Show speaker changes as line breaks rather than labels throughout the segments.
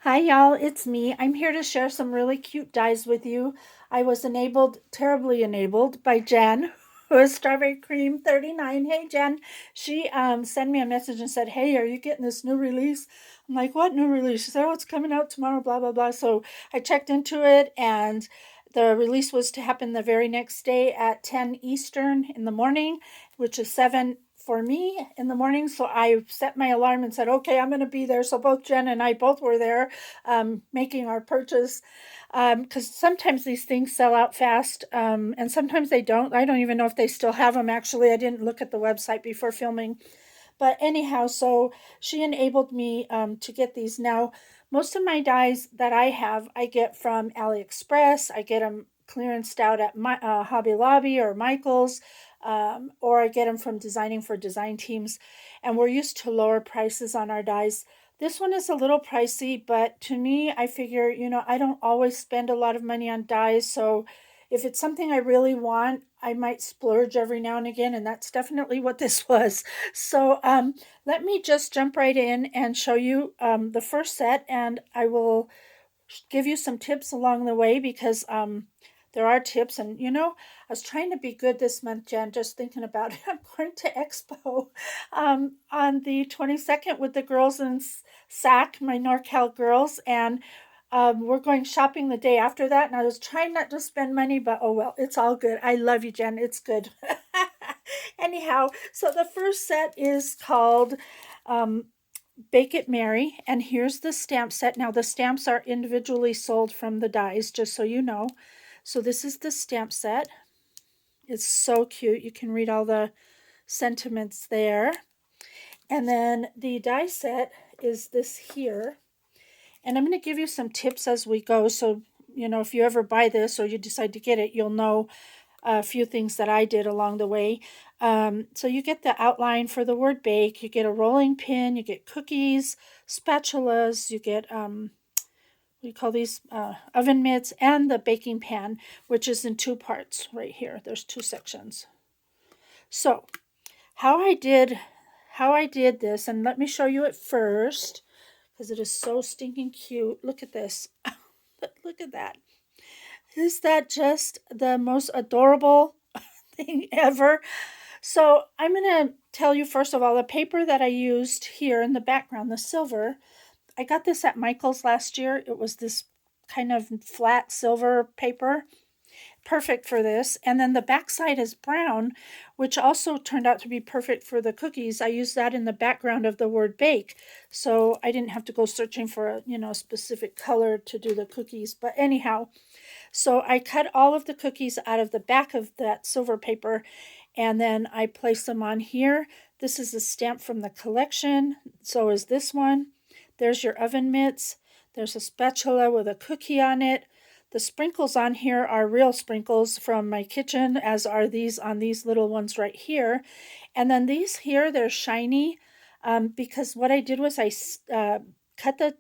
Hi, y'all. It's me. I'm here to share some really cute dies with you. I was terribly enabled by Jen, who is Strawberry Cream 39. Hey, Jen. She sent me a message and said, "Hey, are you getting this new release?" I'm like, "What new release?" She said, "Oh, it's coming out tomorrow, blah, blah, blah." So I checked into it, and the release was to happen the very next day at 10 Eastern in the morning, which is 7 for me in the morning. So I set my alarm and said, "Okay, I'm going to be there." So both Jen and I both were there making our purchase, because sometimes these things sell out fast, and sometimes they don't. I don't even know if they still have them. Actually, I didn't look at the website before filming, but anyhow, so she enabled me to get these. Now, most of my dies that I have, I get from AliExpress. I get them clearanced out at my Hobby Lobby or Michael's, or I get them from Designing for Design Teams, and we're used to lower prices on our dies. This one is a little pricey, but to me, I figure, I don't always spend a lot of money on dies, so if it's something I really want, I might splurge every now and again, and that's definitely what this was. So let me just jump right in and show you the first set, and I will give you some tips along the way because there are tips. And I was trying to be good this month, Jen, just thinking about it. I'm going to Expo on the 22nd with the girls in SAC, my NorCal girls, and we're going shopping the day after that. And I was trying not to spend money, but oh well, it's all good. I love you, Jen. It's good. Anyhow, so the first set is called Bake It Merry, and here's the stamp set. Now, the stamps are individually sold from the dies, just so you know. So this is the stamp set. It's so cute. You can read all the sentiments there. And then the die set is this here. And I'm going to give you some tips as we go. So, if you ever buy this or you decide to get it, you'll know a few things that I did along the way. So you get the outline for the word bake, you get a rolling pin, you get cookies, spatulas, you get what do you call these, oven mitts, and the baking pan, which is in two parts right here. There's two sections. So how I did this, and let me show you it first because it is so stinking cute. Look at this. Look at that. Is that just the most adorable thing ever? So I'm going to tell you first of all the paper that I used here in the background, the silver. I got this at Michael's last year. It was this kind of flat silver paper, perfect for this. And then the backside is brown, which also turned out to be perfect for the cookies. I used that in the background of the word bake, so I didn't have to go searching for a specific color to do the cookies. But anyhow, so I cut all of the cookies out of the back of that silver paper, and then I place them on here. This is a stamp from the collection. So is this one. There's your oven mitts. There's a spatula with a cookie on it. The sprinkles on here are real sprinkles from my kitchen, as are these on these little ones right here. And then these here, they're shiny because what I did was I cut the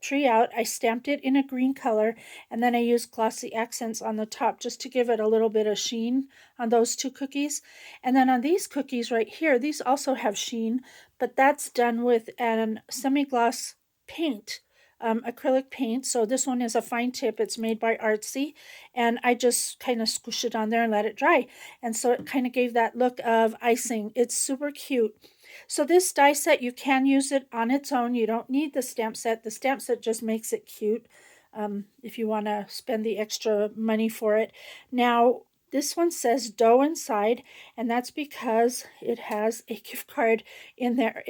tree out, I stamped it in a green color, and then I used glossy accents on the top just to give it a little bit of sheen on those two cookies. And then on these cookies right here, these also have sheen, but that's done with an semi-gloss paint, acrylic paint. So this one is a fine tip. It's made by Artsy, and I just kind of squish it on there and let it dry. And so it kind of gave that look of icing. It's super cute. So this die set, you can use it on its own. You don't need the stamp set. The stamp set just makes it cute if you want to spend the extra money for it. Now, this one says dough inside, and that's because it has a gift card in there.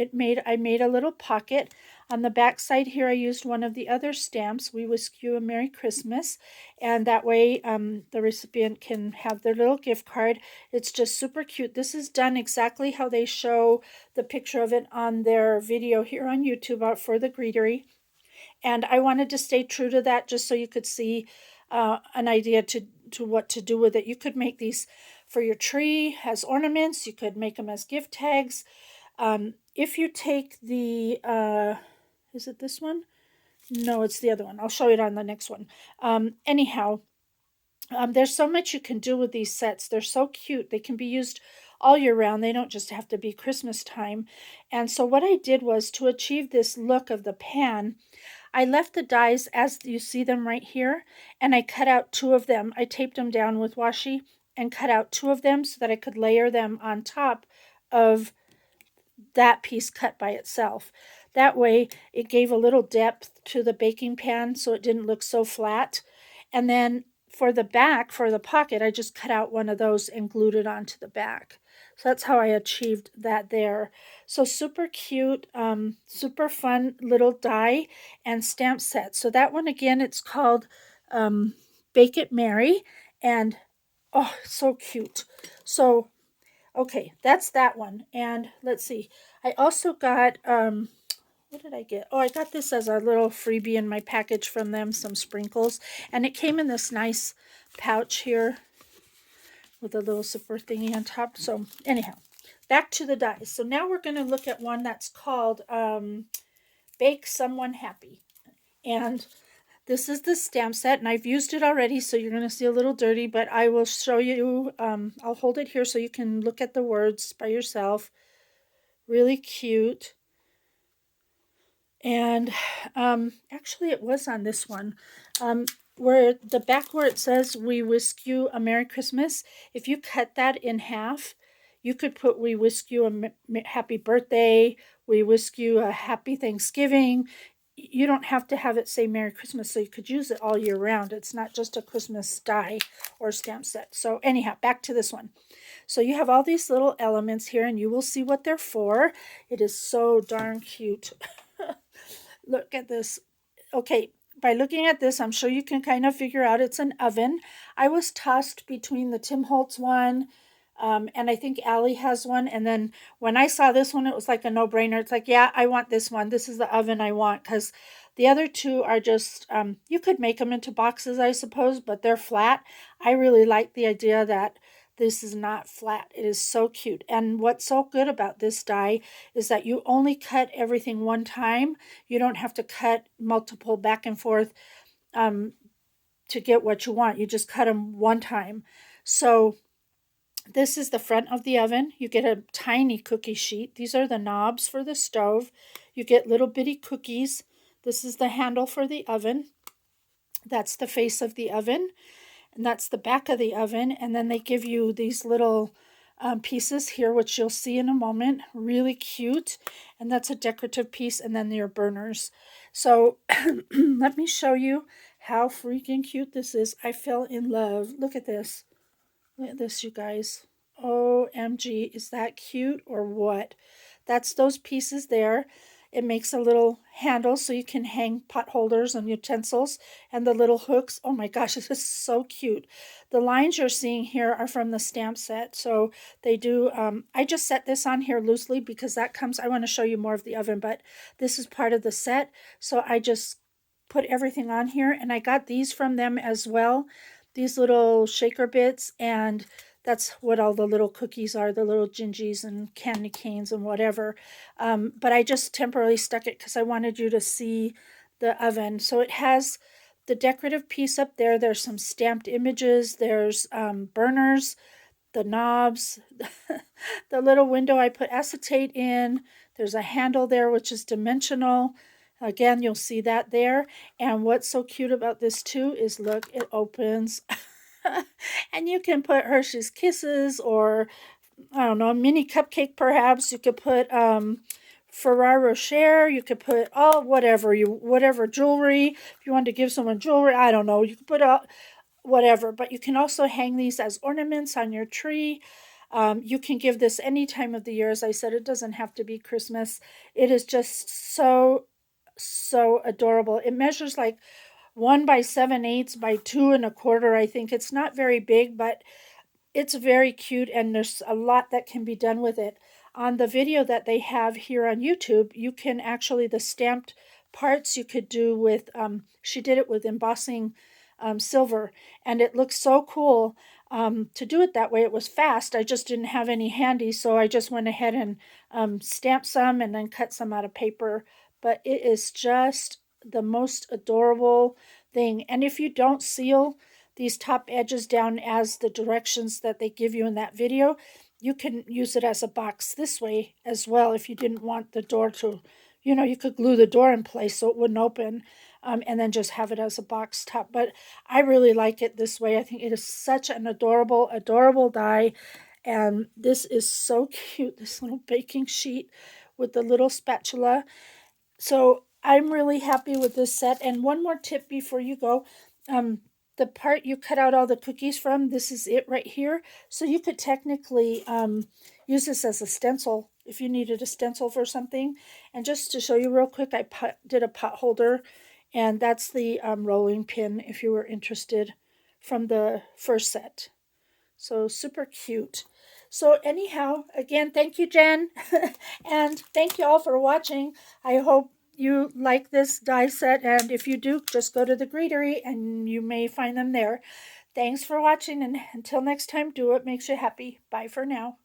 I made a little pocket. On the back side here, I used one of the other stamps. We wish you a Merry Christmas. And that way the recipient can have their little gift card. It's just super cute. This is done exactly how they show the picture of it on their video here on YouTube for the Greetery. And I wanted to stay true to that just so you could see an idea to what to do with it. You could make these for your tree as ornaments. You could make them as gift tags. If you take the, is it this one? No, it's the other one. I'll show it on the next one. Anyhow, there's so much you can do with these sets. They're so cute. They can be used all year round. They don't just have to be Christmas time. And so what I did was, to achieve this look of the pan, I left the dies as you see them right here, and I cut out 2 of them. I taped them down with washi and cut out 2 of them so that I could layer them on top of that piece cut by itself. That way it gave a little depth to the baking pan so it didn't look so flat. And then for the back, for the pocket, I just cut out one of those and glued it onto the back. So that's how I achieved that there. So super cute, super fun little die and stamp set. So that one, again, it's called Bake It Merry, and oh, so cute. So okay, that's that one. And let's see. I also got, what did I get? Oh, I got this as a little freebie in my package from them, some sprinkles. And it came in this nice pouch here with a little zipper thingy on top. So anyhow, back to the dies. So now we're going to look at one that's called Bake Someone Happy. And this is the stamp set, and I've used it already, so you're going to see a little dirty, but I will show you. I'll hold it here so you can look at the words by yourself. Really cute. And actually it was on this one. Where the back where it says, "We wish you a Merry Christmas," if you cut that in half, you could put, "We wish you a happy birthday," "We wish you a happy Thanksgiving." You don't have to have it say Merry Christmas, so you could use it all year round. It's not just a Christmas die or stamp set. So anyhow, back to this one. So you have all these little elements here, and you will see what they're for. It is so darn cute. Look at this. Okay, by looking at this, I'm sure you can kind of figure out it's an oven. I was tossed between the Tim Holtz one, and I think Allie has one. And then when I saw this one, it was like a no-brainer. It's like, yeah, I want this one. This is the oven I want, because the other two are just, you could make them into boxes, I suppose, but they're flat. I really like the idea that this is not flat. It is so cute. And what's so good about this die is that you only cut everything one time. You don't have to cut multiple back and forth to get what you want. You just cut them one time. So this is the front of the oven. You get a tiny cookie sheet. These are the knobs for the stove. You get little bitty cookies. This is the handle for the oven. That's the face of the oven. And that's the back of the oven. And then they give you these little pieces here, which you'll see in a moment. Really cute. And that's a decorative piece. And then your burners. So let me show you how freaking cute this is. I fell in love. Look at this. Look at this, you guys. OMG, is that cute or what? That's those pieces there. It makes a little handle so you can hang pot holders and utensils, and the little hooks. Oh my gosh, this is so cute. The lines you're seeing here are from the stamp set. So they do, I just set this on here loosely because that comes, I want to show you more of the oven, but this is part of the set. So I just put everything on here, and I got these from them as well. These little shaker bits, and that's what all the little cookies are, the little gingies and candy canes and whatever. But I just temporarily stuck it because I wanted you to see the oven. So it has the decorative piece up there. There's some stamped images. There's burners, the knobs, the little window I put acetate in. There's a handle there, which is dimensional. Again, you'll see that there. And what's so cute about this too is, look, it opens. And you can put Hershey's Kisses, or I don't know, a mini cupcake perhaps. You could put Ferrero Rocher. You could put whatever jewelry. If you wanted to give someone jewelry, I don't know. You could put whatever. But you can also hang these as ornaments on your tree. You can give this any time of the year. As I said, it doesn't have to be Christmas. It is just so adorable. It measures like 1 by 7/8 by 2 1/4. I think it's not very big, but it's very cute, and there's a lot that can be done with it. On the video that they have here on YouTube, you can actually, the stamped parts you could do with, she did it with embossing silver, and it looks so cool. To do it that way, it was fast. I just didn't have any handy, so I just went ahead and stamped some and then cut some out of paper. But it is just the most adorable thing. And if you don't seal these top edges down as the directions that they give you in that video, you can use it as a box this way as well if you didn't want the door to, you could glue the door in place so it wouldn't open, and then just have it as a box top. But I really like it this way. I think it is such an adorable, adorable die. And this is so cute, this little baking sheet with the little spatula. So I'm really happy with this set. And one more tip before you go. The part you cut out all the cookies from, this is it right here. So you could technically use this as a stencil if you needed a stencil for something. And just to show you real quick, I did a pot holder, and that's the rolling pin if you were interested from the first set. So super cute. So anyhow, again, thank you, Jen. And thank you all for watching. I hope you like this die set. And if you do, just go to the Greetery and you may find them there. Thanks for watching. And until next time, do what makes you happy. Bye for now.